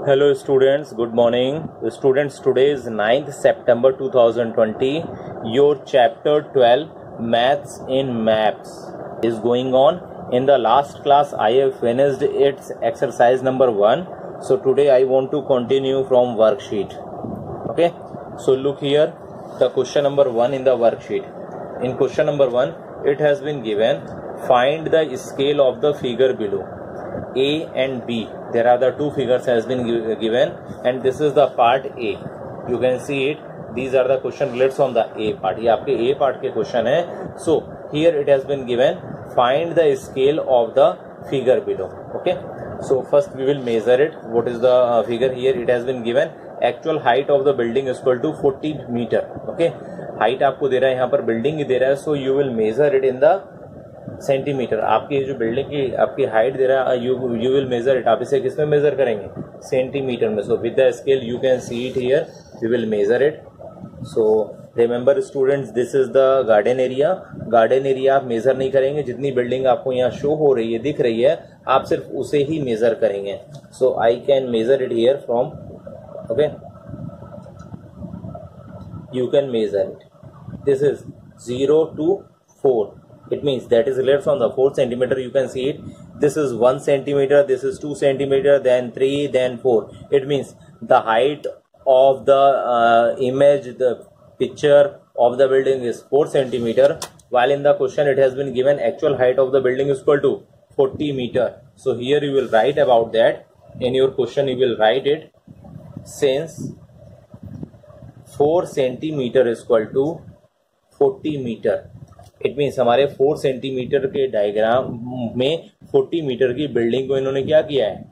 Hello students, good morning. Students, today is 9th September 2020. Your chapter 12 Maths in Maps is going on. In the last class I have finished its exercise number 1. So today I want to continue from worksheet. Okay, so look here, the question number 1 in the worksheet. In question number 1 it has been given, find the scale of the figure below. A and B, there are the two figures has been given, and this is the part A. You can see it. These are the question related on the A part. ये आपके A part के question है. So here it has been given, find the scale of the figure below. Okay. So first we will measure it. What is the figure here? It has been given, actual height of the building is equal to 40 meter. Okay. Height आपको दे रहा है यहाँ पर, building ही दे रहा है. So you will measure it in the centimetre. आपकी जो building की आपकी हाइट दे रहा है, यू विल मेजर इट. आप इसे किस में मेजर करेंगे? सेंटीमीटर में. So with the scale you can see it here, we will measure it. So remember students, this is the garden area. Garden area आप मेजर नहीं करेंगे. जितनी बिल्डिंग आपको यहाँ शो हो रही है, दिख रही है, आप सिर्फ उसे ही मेजर करेंगे. So I can measure it here from, okay, you can measure it. This is 0 to 4. It means that is related from the 4 centimeter. You can see it. This is 1 centimeter. This is 2 centimeter. Then 3. Then 4. It means the height of the image, the picture of the building is 4 centimeter. While in the question it has been given, actual height of the building is equal to 40 meter. So here you will write about that. In your question you will write it, since 4 centimetre is equal to 40 metre. It means हमारे 4 centimetre के diagram में 40 metre की building को इन्होंने क्या किया है?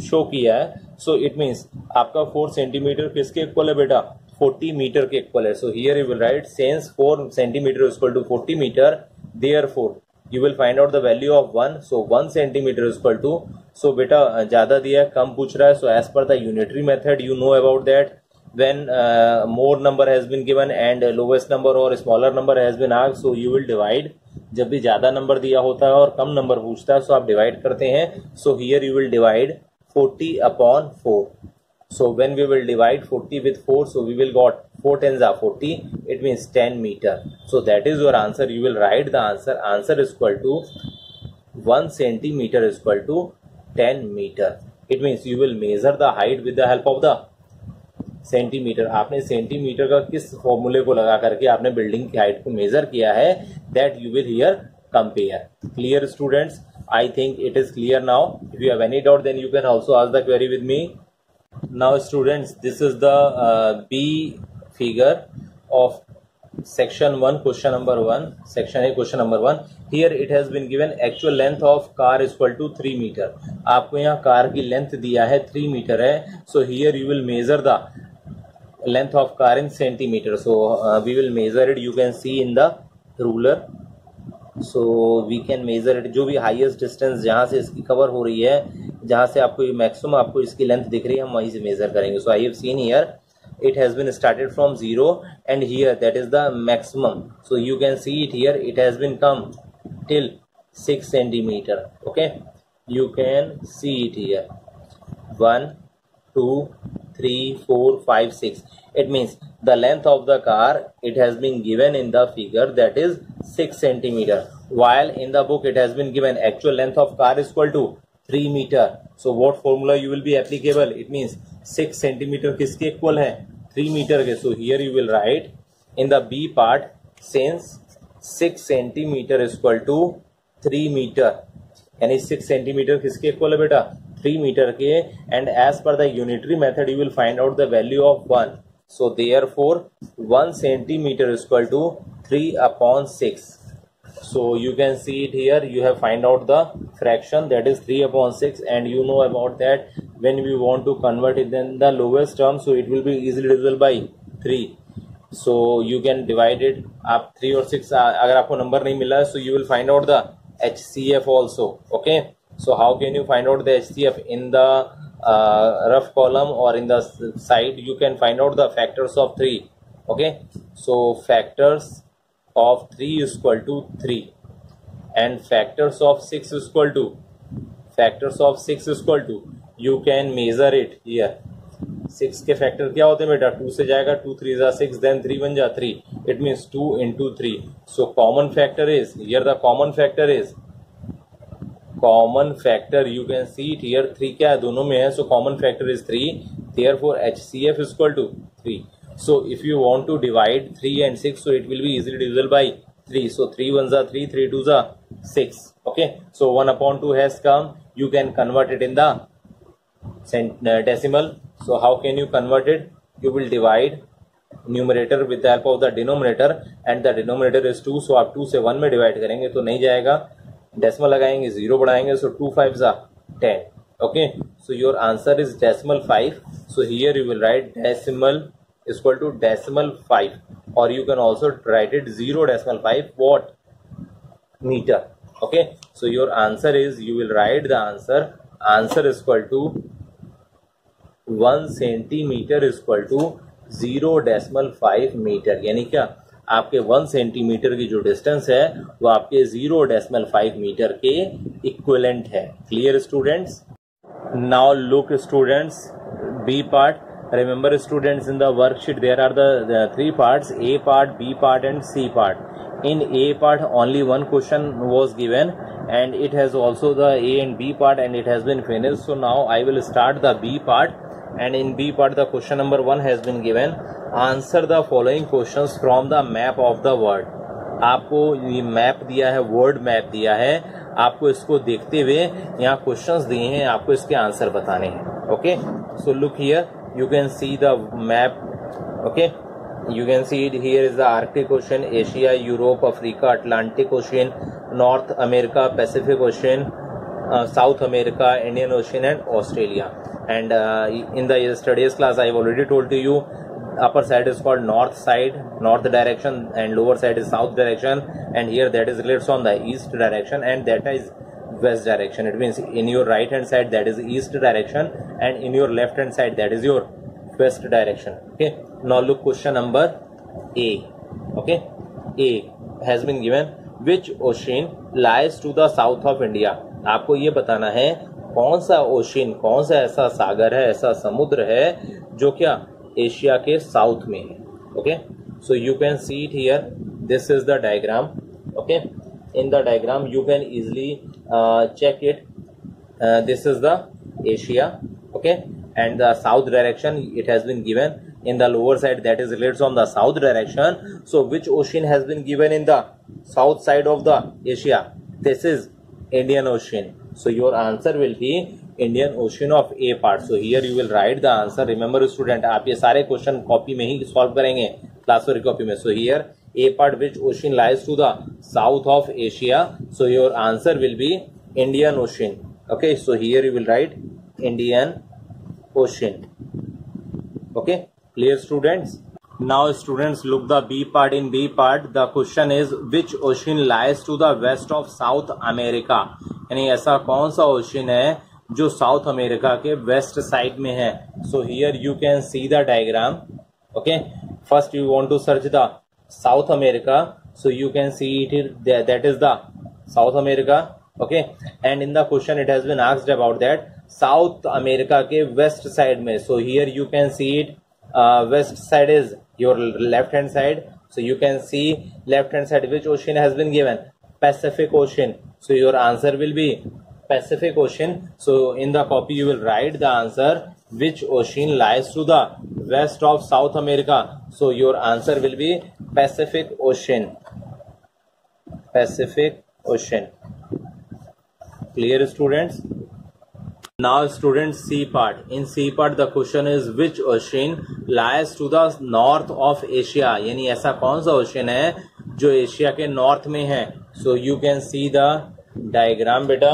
Show किया है. सो इट मीन्स आपका 4 सेंटीमीटर किसके इक्वल है बेटा? 40 मीटर के इक्वल है. So here you will write, since 4 centimetre is equal to 40 metre, therefore you will find out the value of 1. So 1 centimetre is equal to, so बेटा ज्यादा दिया है, कम पूछ रहा है. So as per the unitary method you know about that, when more number has been given and lowest number or smaller number has been asked, so you will divide. जब भी ज्यादा नंबर दिया होता है और कम नंबर पूछता है, so आप डिवाइड करते हैं. so here you will divide 40 upon 4. so when we will divide 40 with 4, so we will got 4 tens are 40. it means 10 meter. so that is your answer. You will write the answer. Answer is equal to 1 centimeter is equal to 10 meter. it means you will measure the height with the help of the centimetre. आपने centimetre का किस फॉर्मूले को लगा करके आपने building की height को मेजर किया है, that you will here compare. Clear students? I think it is clear now. If you have any doubt then you can also ask the query with me. Now students, this is the B figure of section 1 question number 1. section A question number 1. here it has been given, actual length of car is equal to 3 meter. आपको यहाँ car की length दिया है 3 metre है. so here you will measure the length of car in centimeter. so we will measure it. you can see in the ruler. so we can measure it. जो भी highest distance जहाँ से इसकी cover हो रही है, जहाँ से आपको मैक्सिमम आपको इसकी लेंथ दिख रही है, हम वहीं से मेजर करेंगे. so I have seen here it has been started from 0 and here that is the maximum. so you can see it here, it has been come till 6 centimeter. okay, you can see it here, 1 2 3 4 5 6. it means the length of the car, it has been given in the figure, that is 6 centimeter, while in the book it has been given actual length of car is equal to 3 meter. so what formula you will be applicable? it means 6 centimeter किसके equal है? 3 metre के. so here you will write in the B part, since 6 centimeter is equal to 3 meter, यानी 6 centimeter किसके equal है बेटा? 3 metre के. and as per the unitary method you will find out the value of 1. so therefore 1 centimeter is equal to 3 upon 6. so you can see it here, you have find out the fraction, that is 3 upon 6, and you know about that when we want to convert it in the lowest term, so it will be easily divisible by 3. so you can divide it. आप 3 और 6 अगर आपको number नहीं मिला है, so you will find out the HCF also. okay, so how can you find out the HCF? in the rough column or in the side you can find out the factors of 3. okay, so factors of 3 is equal to 3 and factors of 6 is equal to you can measure it here. 6 के factor क्या होते हैं बेटा, 2 से जाएगा, 2 3 जा 6, then 3 1 जा 3, it means 2 into 3. So common factor is here, the common factor is common factor, you can see it here, 3 क्या है दोनों में है, so common factor is 3, therefore HCF is equal to 3. So if you want to divide 3 and 6, so it will be easily divisible by 3. So 3 1 जा 3, 3 2 जा 6. Okay, so 1 upon 2 has come, you can convert it in the decimal. So how can you convert it? You will divide numerator with the help of the denominator, and the denominator is 2, so आप 2 से 1 में divide करेंगे तो नहीं जाएगा, decimal लगाएंगे, 0 बढ़ाएंगे, so 2 5 जा 10. Okay, so your answer is decimal 5. So here you will write decimal is equal to decimal 5, or you can also write it 0.5 what meter. Okay, so your answer is, you will write the answer is equal to 1 centimetre is equal to 0.5 metre, यानी क्या आपके 1 centimetre की जो distance है वो आपके 0.5 metre के equivalent है. Clear students? Now look students, B part. Remember students, in the worksheet there are the 3 parts, A part, B part and C part. In A part only one question was given, and it has also the A and B part, and it has been finished. So now I will start the B part, and in B part the question number 1 has been given. Answer the following questions from the map of the word. आपको ये map दिया है, word map दिया है, आपको इसको देखते हुए यहाँ क्वेश्चंस दिए हैं, आपको इसके आंसर बताने हैं. Okay, so look here, you can see the map. Okay, you can see it here is the Arctic Ocean, Asia, Europe, Africa, Atlantic Ocean, North America, Pacific Ocean, South America, Indian Ocean and Australia. And in the yesterday's class I have already told to you, upper side is called north side, north direction, and lower side is south direction, and here that is relates on the east direction, and that is west direction. It means in your right hand side that is east direction, and in your left hand side that is your west direction. Okay, now look question number A. Okay, A has been given, which ocean lies to the south of India. आपको ये बताना है कौन सा ocean, कौन सा ऐसा सागर है, ऐसा समुद्र है जो क्या एशिया के साउथ में है. Okay, so you can see it here, this is the diagram. Okay, in the diagram you can easily check it. This is the Asia. Okay, and the south direction it has been given in the lower side, that is relates on the south direction. So which ocean has been given in the south side of the Asia? This is Indian Ocean. So your answer will be Indian Ocean of A part. So here you will write the answer. Remember student, आप ये सारे question copy में ही solve करेंगे, classwork copy में. So here A part, which ocean lies to the south of Asia? So your answer will be Indian Ocean. Okay, so here you will write Indian Ocean. Okay, clear students? Now students look the B part. In B part the question is, which ocean lies to the west of South America? यानी ऐसा कौन सा ocean है जो south America के west side में है. So here you can see the diagram. Okay, first you want to search the South America, so you can see it here, that is the South America. Okay, and in the question it has been asked about that South America के west side में. So here you can see it, west side is your left hand side. So you can see left hand side, which ocean has been given? Pacific Ocean. So your answer will be Pacific Ocean. So in the copy you will write the answer, which ocean lies to the west of South America. So your answer will be Pacific Ocean. Pacific ocean. Clear students? Now students, C part. In C part the question is, which ocean lies to the north of Asia? यानी ऐसा कौन सा ocean है जो Asia के north में है. So you can see the diagram बेटा.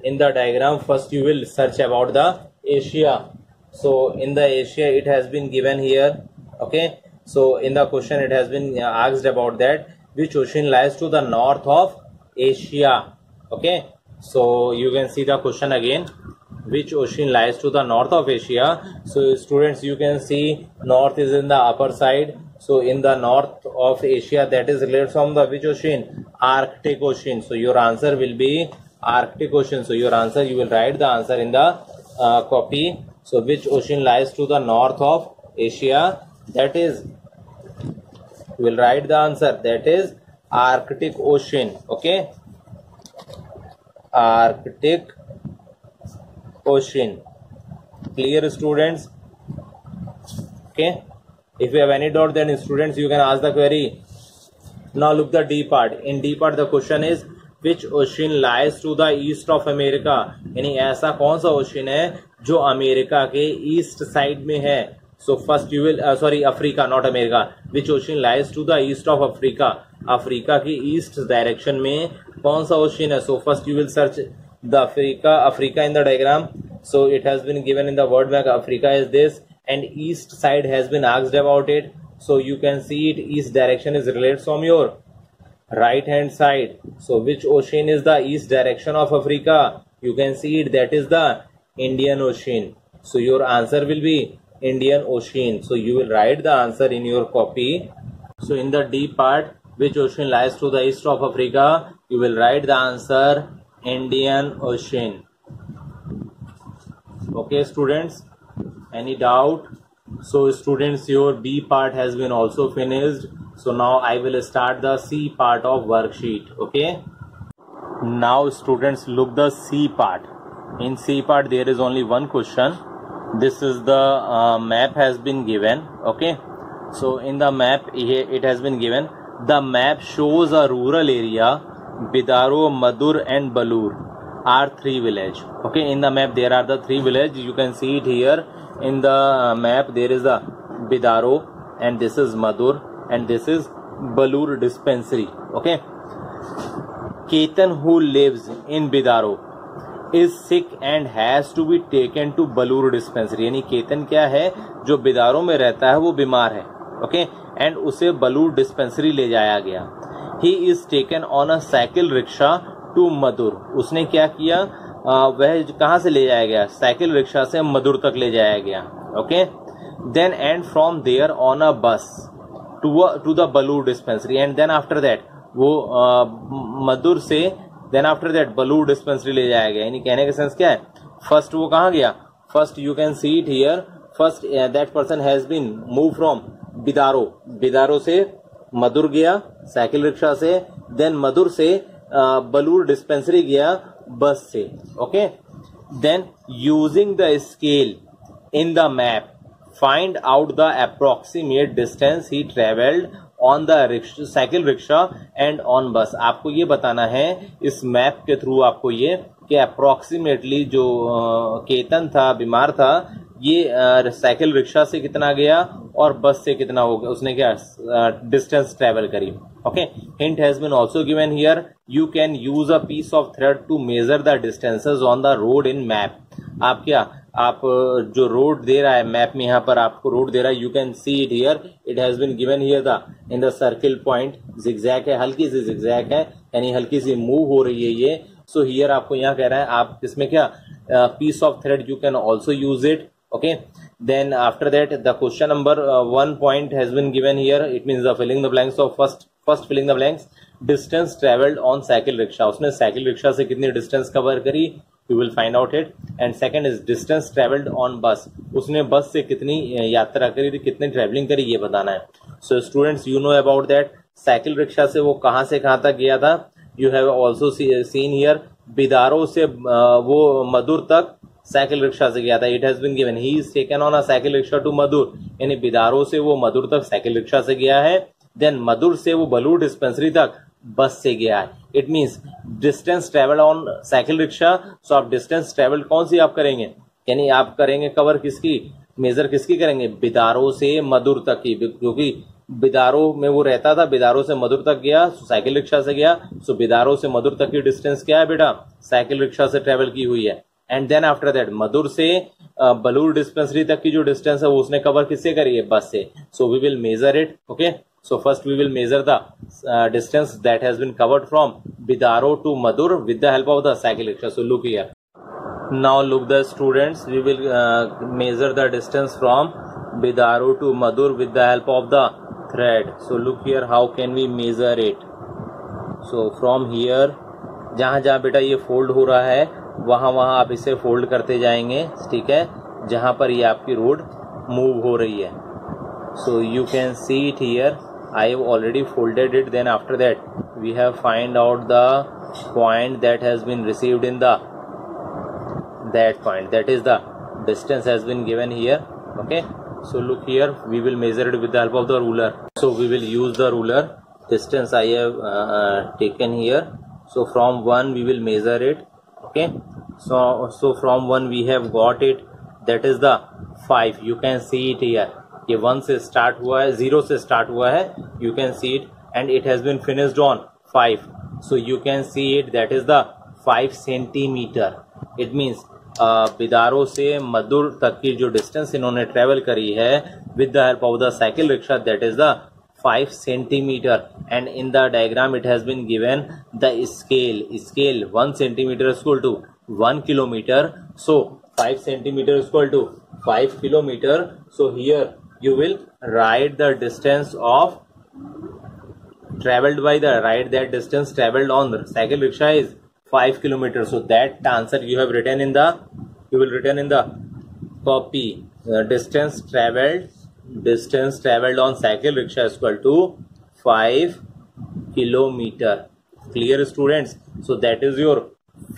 In the diagram first you will search about the Asia. So in the Asia it has been given here. Okay, so in the question it has been asked about that, which ocean lies to the north of Asia. Okay, so you can see the question again, which ocean lies to the north of Asia. So students, you can see north is in the upper side. So in the north of Asia, that is related from the which ocean? Arctic Ocean. So your answer will be Arctic Ocean. So your answer, you will write the answer in the copy. So which ocean lies to the north of Asia? That is, we will write the answer, that is Arctic Ocean. Okay, Arctic Ocean. Clear, students? Okay, if you have any doubt, then students you can ask the query. Now look the D part. In D part the question is which ocean lies to the east of America? यानी ऐसा कौन सा ocean है जो America के east side में है? So first you will Africa, not America. Which ocean lies to the east of Africa? Africa की ईस्ट डायरेक्शन में कौन सा ओशन है? So first you will search the Africa in the diagram. So it has been given in the word bank. Africa is this, and east side has been asked about it. So you can see it, east direction is related from your right hand side. So which ocean is the east direction of Africa? You can see it, that is the Indian Ocean. So your answer will be Indian Ocean. So you will write the answer in your copy. So in the D part, which ocean lies to the east of Africa? You will write the answer Indian Ocean. Okay students, any doubt? So students, your B part has been also finished. So now I will start the C part of worksheet. Okay, now students, look the C part. In C part there is only one question. This is the map has been given. Okay, so in the map here it has been given, the map shows a rural area. Bidaro, Madur and Balur are 3 villages. Okay, in the map there are the 3 villages. You can see it here. In the map there is a Bidaro, and this is Madur, and this is Balur dispensary. Okay, Ketan, who lives in Bidaro, is sick and has to be taken to Balur dispensary. यानी केतन क्या है, जो बिदारो में रहता है वो बीमार है. ओके, एंड उसे बलूर डिस्पेंसरी ले जाया गया. He is taken on a cycle rickshaw to Madhur. उसने क्या किया, वह कहाँ से ले जाया गया? साइकिल रिक्शा से मधुर तक ले जाया गया. Okay, then and from there on a bus to the Balur dispensary, and then after that वो मधुर से then after that Balur dispensary ले जाया गया. यानी कहने का सेंस क्या है, फर्स्ट वो कहाँ गया? First you can see it here, first that person has been move from Bidaro. Bidaro से मधुर गया साइकिल रिक्शा से, देन मधुर से बलूर डिस्पेंसरी गया बस से. Okay, then using the scale in the map find out the approximate distance he travelled on the cycle rickshaw and on bus. आपको ये बताना है इस मैप के थ्रू, आपको ये कि अप्रोक्सीमेटली जो केतन था, बीमार था, ये साइकिल रिक्शा से कितना गया और बस से कितना हो गया, उसने क्या डिस्टेंस ट्रेवल करी. Okay, hint has been also given here. You can use a piece of thread to measure the distances on the road in map. आप क्या, आप जो रोड दे रहा है मैप में, यहाँ पर आपको रोड दे रहा है, you can see it here. It has been given here the in the circle point. Zigzag है, हल्की सी जिगजैग है, यानी हल्की सी मूव हो रही है ये. सो हियर आपको यहाँ कह रहा है, आप इसमें क्या piece of thread you can also use it. Okay, then after that the question number 1 point has been given here. It means the filling the blanks of first filling the blanks, distance traveled on cycle rickshaw. उसने cycle rickshaw से कितनी distance cover करी, you will find out it. And second is distance traveled on bus. उसने बस से कितनी यात्रा करी थी, कितनी ट्रेवलिंग करी, ये बताना है. So students, you know about that. Cycle rickshaw से वो कहाँ से कहाँ तक गया था. You have also seen here, बिदारो से वो मधुर तक साइकिल रिक्शा से गया था. It has been given he is taken on a cycle rickshaw to Madhur, यानी बिदारो से वो मधुर तक साइकिल रिक्शा से गया है. देन मधुर से वो बलूर डिस्पेंसरी तक बस से गया है. It means distance travel on cycle rickshaw. So आप डिस्टेंस ट्रेवल कौन सी आप करेंगे, यानी आप करेंगे कवर किसकी, मेजर किसकी करेंगे, बिदारो से मधुर तक की. क्योंकि बिदारो में वो रहता था, बिदारो से मधुर तक गया, साइकिल रिक्शा से गया. सो बिदारो से मधुर तक की डिस्टेंस क्या है बेटा, साइकिल रिक्शा से ट्रेवल की हुई है. एंड देन आफ्टर दैट मधुर से बलूर डिस्पेंसरी तक की जो डिस्टेंस है वो उसने कवर किससे करी है, बस से. So we will measure it. Okay, so first we will measure the distance that has been covered from Bidaro to Madhur with the help of the cycle rickshaw. So look here, now look the students, we will measure the distance from Bidaro to Madhur with the help of the thread. So look here, how can we measure it. So from here, जहां जहां बेटा ये fold हो रहा है वहाँ आप इसे फोल्ड करते जाएंगे, ठीक है, जहाँ पर ये आपकी रोड मूव हो रही है. सो you can see it here. I have already folded it. Then after that we have find out the point that has been received in the that point, that is the distance has been given here. Okay, so look here, we will measure it with the help of the ruler. So we will use the ruler. Distance I have taken here. So from 1 we will measure it. Okay, so from 1 we have got it, that is the 5. You can see it here. ये 1 से start हुआ है, 0 से start हुआ है, you can see it, and it has been finished on 5. So you can see it, that is the 5 centimetre. It means Bidaro से मधुर तक की जो डिस्टेंस इन्होंने ट्रेवल करी है with the help of the cycle rickshaw, that is the 5 centimetre. And in the diagram it has been given the scale 1 centimetre equal to 1 kilometre. So 5 centimetre equal to 5 kilometre. So here you will write the distance of traveled by the that distance traveled on the cycle rickshaw is 5 kilometers. So that answer you will written in the copy. Distance traveled on cycle rickshaw is equal to 5 kilometer. Clear, students? So that is your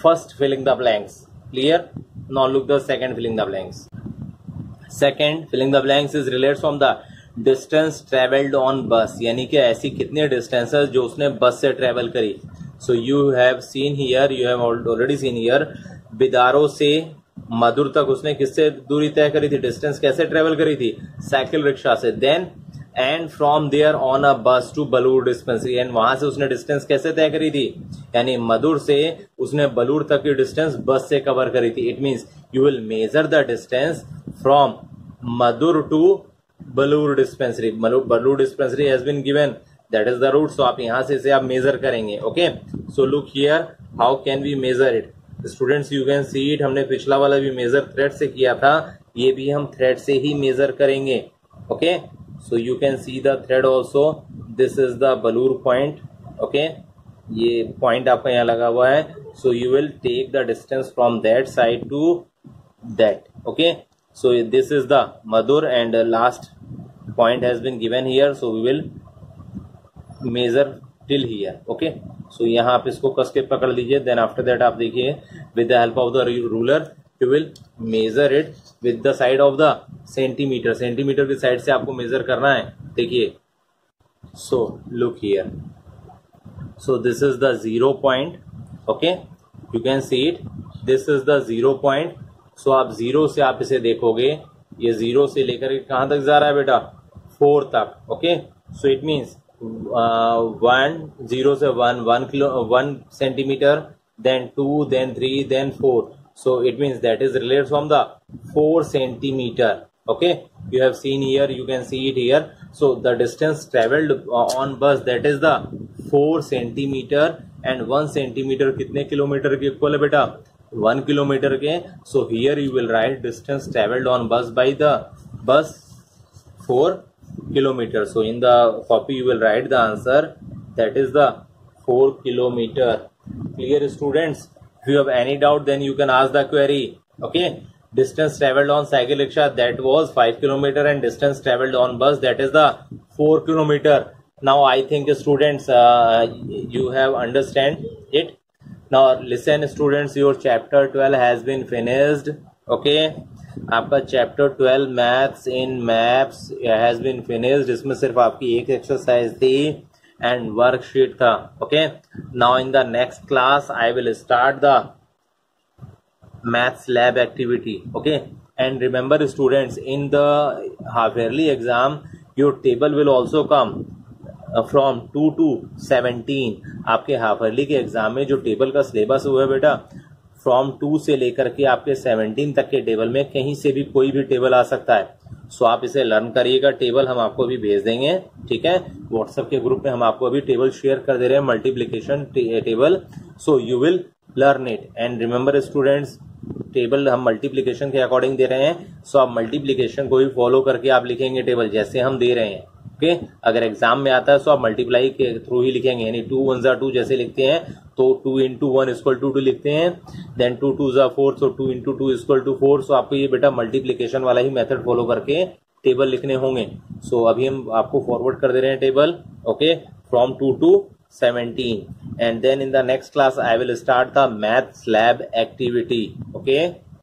first filling the blanks. Clear? Now look the second filling the blanks. Second filling the blanks is related from the distance traveled on bus. यानी कि ऐसी कितने distances जो उसने बस से travel करी. So you have seen here, you have already seen here, बिदारो से मधुर तक उसने किससे दूरी तय करी थी, डिस्टेंस कैसे ट्रेवल करी थी, साइकिल रिक्शा से. Then and from there on a bus to बलूर dispensary, and वहां से उसने डिस्टेंस कैसे तय करी थी, यानी मधुर से उसने बलूर तक की डिस्टेंस बस से कवर करी थी. It means you will measure the distance from Madur to Balur dispensary. Balur dispensary has been given, that is the route. So आप यहाँ से इसे आप मेजर करेंगे. Okay, so look here, how can we measure it? Students, you can see it. हमने पिछला वाला भी मेजर थ्रेड से किया था, ये भी हम थ्रेड से ही मेजर करेंगे. Okay, so you can see the thread also. This is the Balur point. Okay, ये पॉइंट आपका यहाँ लगा हुआ है. So you will take the distance from that side to that. Okay, so this is the Madur and last point has been given here. So we will measure till here. Okay, so यहाँ आप इसको कस के पकड़ लीजिए. Then after that आप देखिए with the help of the ruler you will measure it with the side of the centimeter. Centimetre की side से आपको मेजर करना है. देखिए, so look here. So this is the 0 point. Okay, you can see it. This is the 0 point. सो आप 0 से आप इसे देखोगे, ये 0 से लेकर के कहां तक जा रहा है बेटा, 4 तक. ओके, सो इट मीन्स 0 से 1 centimetre, then 2, then 3, then 4. So it means that is related from the 4 centimetre. Okay, you have seen here, you can see it here. So the distance traveled on bus, that is the 4 centimeter, and 1 centimeter कितने kilometre के equal है बेटा, 1 kilometre के. सो here you will right distance travelled on बस by the bus 4 kilometer. So in the copy you will write the answer, that is the 4 kilometer. Clear, students? If you have any doubt, then you can ask the query. Okay, distance traveled on cycle rickshaw, that was 5 kilometer, and distance traveled on bus, that is the 4 kilometer. Now I think students you have understand it. Now listen students, your chapter 12 has been finished. Okay, आपका chapter 12 maths in maps has been finished. इसमें सिर्फ आपकी एक exercise थी and worksheet था. Okay, now in the next class I will start the maths lab activity. Okay, and remember students, in the half yearly exam your table will also come from 2 to 17. आपके half yearly के exam में जो table का syllabus हुआ है बेटा, from 2 से लेकर के आपके 17 तक के टेबल में कहीं से भी कोई भी टेबल आ सकता है. सो आप इसे लर्न करिएगा. टेबल हम आपको अभी भेज देंगे, ठीक है, व्हाट्सएप के ग्रुप में हम आपको अभी टेबल शेयर कर दे रहे हैं, multiplication table. So you will learn it. And remember students, table हम मल्टीप्लीकेशन के अकॉर्डिंग दे रहे हैं. सो आप मल्टीप्लीकेशन को भी फॉलो करके आप लिखेंगे टेबल जैसे हम दे रहे हैं. ओके अगर एग्जाम में आता है तो आप मल्टीप्लाई के थ्रू ही लिखेंगे, यानी 2 1 2 जैसे लिखते हैं तो 2 into 1 इक्वल टू 2 लिखते हैं, then 2 2 4, so 2 into 2 equal to 4। So आपको ये बेटा मल्टीप्लीकेशन वाला ही मेथड फॉलो करके टेबल लिखने होंगे। सो अभी हम आपको फॉरवर्ड कर दे रहे हैं table, okay, from 2 to 17 and then in the next class I will start the maths lab activity, okay।